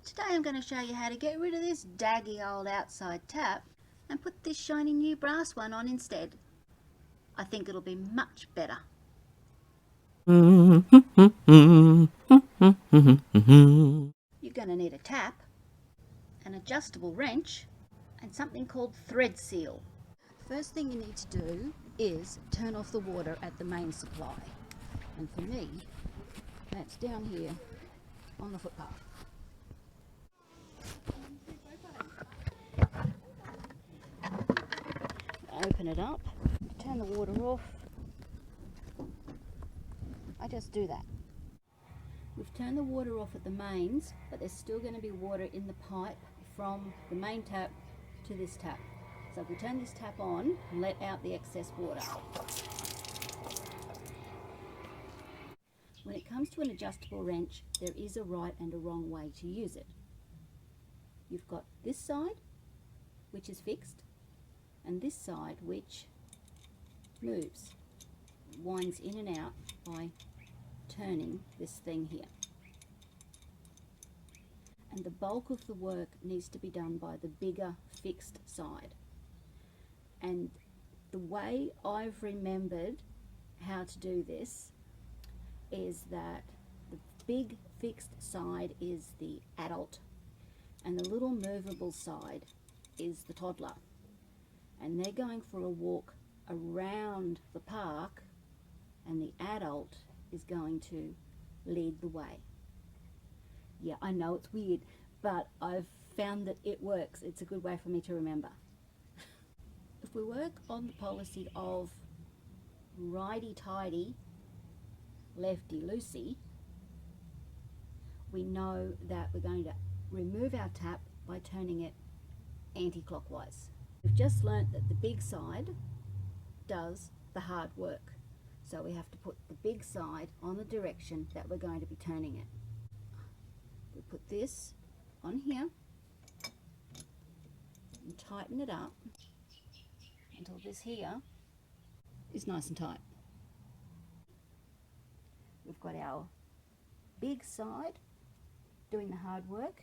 Today I'm going to show you how to get rid of this daggy old outside tap and put this shiny new brass one on instead. I think it'll be much better. You're going to need a tap, an adjustable wrench and something called thread seal. First thing you need to do is turn off the water at the main supply, and for me that's down here on the footpath. Open it up, turn the water off. I just do that. We've turned the water off at the mains, but there's still going to be water in the pipe from the main tap to this tap. So if we turn this tap on and let out the excess water. When it comes to an adjustable wrench, there is a right and a wrong way to use it. You've got this side, which is fixed, and this side which moves, winds in and out by turning this thing here. And the bulk of the work needs to be done by the bigger fixed side. And the way I've remembered how to do this is that the big fixed side is the adult and the little movable side is the toddler. And they're going for a walk around the park, and the adult is going to lead the way. Yeah, I know it's weird, but I've found that it works. It's a good way for me to remember. If we work on the policy of righty-tighty, lefty-loosey, we know that we're going to remove our tap by turning it anti-clockwise. We've just learnt that the big side does the hard work. So we have to put the big side on the direction that we're going to be turning it. We put this on here and tighten it up until this here is nice and tight. We've got our big side doing the hard work,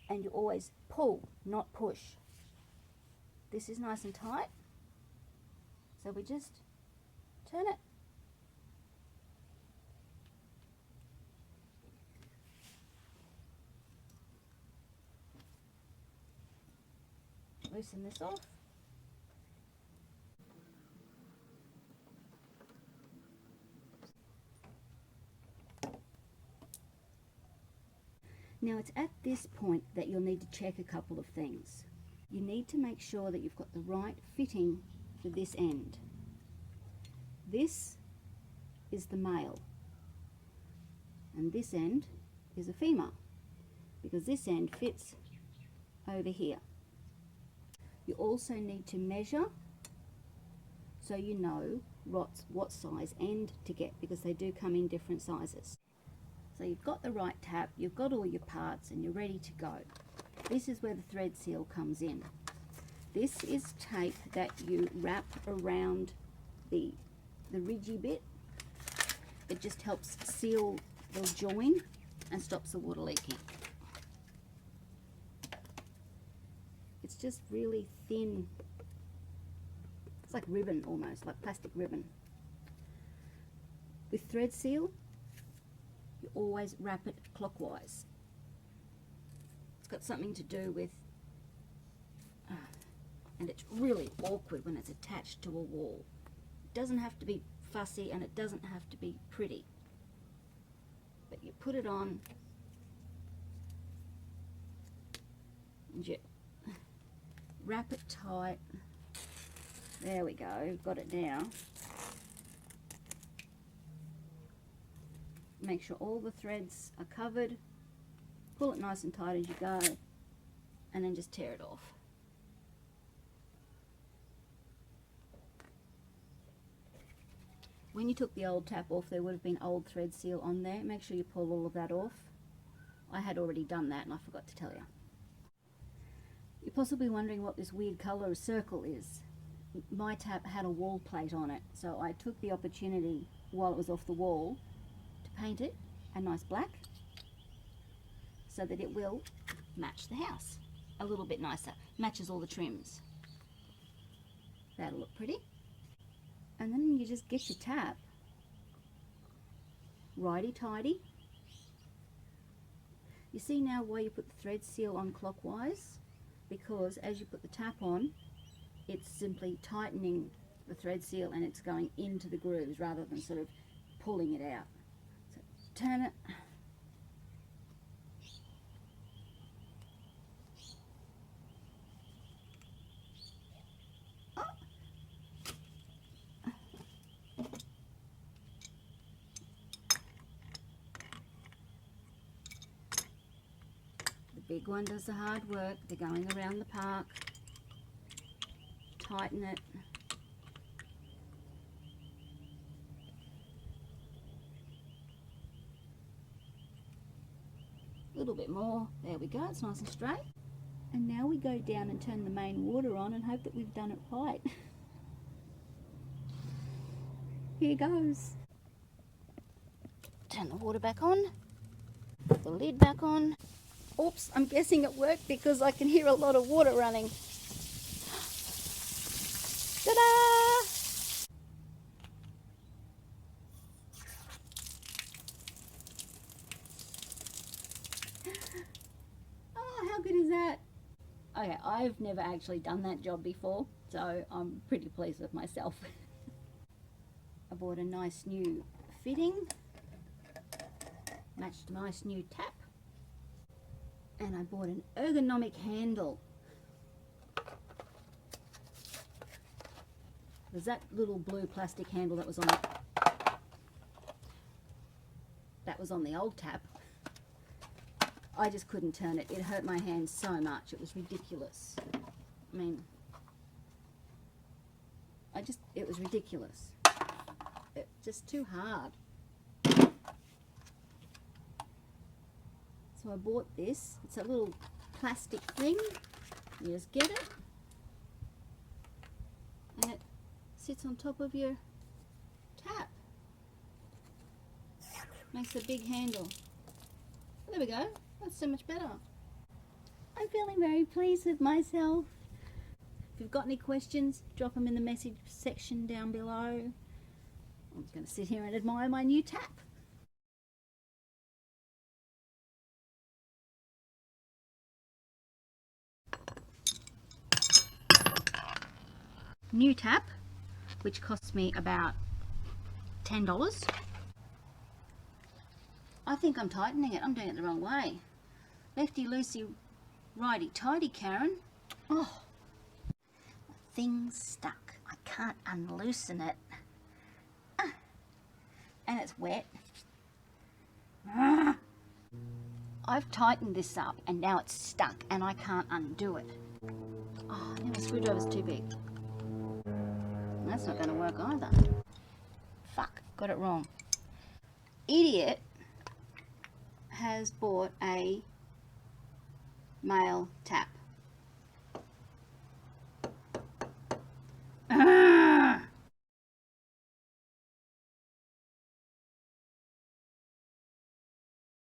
and you always pull, not push. This is nice and tight, so we just turn it. Loosen this off. Now it's at this point that you'll need to check a couple of things. You need to make sure that you've got the right fitting for this end. This is the male and this end is a female, because this end fits over here. You also need to measure so you know what size end to get, because they do come in different sizes. So you've got the right tap, you've got all your parts, and you're ready to go. This is where the thread seal comes in. This is tape that you wrap around the ridgy bit. It just helps seal the join and stops the water leaking. It's just really thin. It's like ribbon almost, like plastic ribbon. With thread seal, you always wrap it clockwise. It's got something to do with, and it's really awkward when it's attached to a wall. It doesn't have to be fussy and it doesn't have to be pretty. But you put it on and you wrap it tight. There we go, got it now. Make sure all the threads are covered. Pull it nice and tight as you go, and then just tear it off. When you took the old tap off, there would have been old thread seal on there. Make sure you pull all of that off. I had already done that and I forgot to tell you. You're possibly wondering what this weird colour circle is. My tap had a wall plate on it, so I took the opportunity while it was off the wall to paint it a nice black. so that it will match the house a little bit nicer. Matches all the trims. That'll look pretty. And then you just get your tap righty-tighty. You see now why you put the thread seal on clockwise? Because as you put the tap on, it's simply tightening the thread seal and it's going into the grooves rather than sort of pulling it out. So turn it. Big one does the hard work. They're going around the park. Tighten it. A little bit more. There we go. It's nice and straight. And now we go down and turn the main water on and hope that we've done it right. Here goes. Turn the water back on. Put the lid back on. Oops, I'm guessing it worked because I can hear a lot of water running. Ta-da! Oh, how good is that? Okay, I've never actually done that job before, so I'm pretty pleased with myself. I bought a nice new fitting, matched a nice new tap, and I bought an ergonomic handle. There's that little blue plastic handle that was on the old tap. I just couldn't turn it. It hurt my hands so much. It was ridiculous. I mean, it was ridiculous. It's just too hard. So I bought this. It's a little plastic thing. You just get it. And it sits on top of your tap. Makes a big handle. There we go. That's so much better. I'm feeling very pleased with myself. If you've got any questions, drop them in the message section down below. I'm just going to sit here and admire my new tap. New tap, which cost me about $10. I think I'm tightening it. I'm doing it the wrong way. Lefty loosey, righty tighty, Karen. Oh, the thing's stuck. I can't unloosen it. Ah, and it's wet. Ah. I've tightened this up and now it's stuck and I can't undo it. Oh, now my screwdriver's too big. That's not going to work either. Fuck, got it wrong. Idiot has bought a male tap.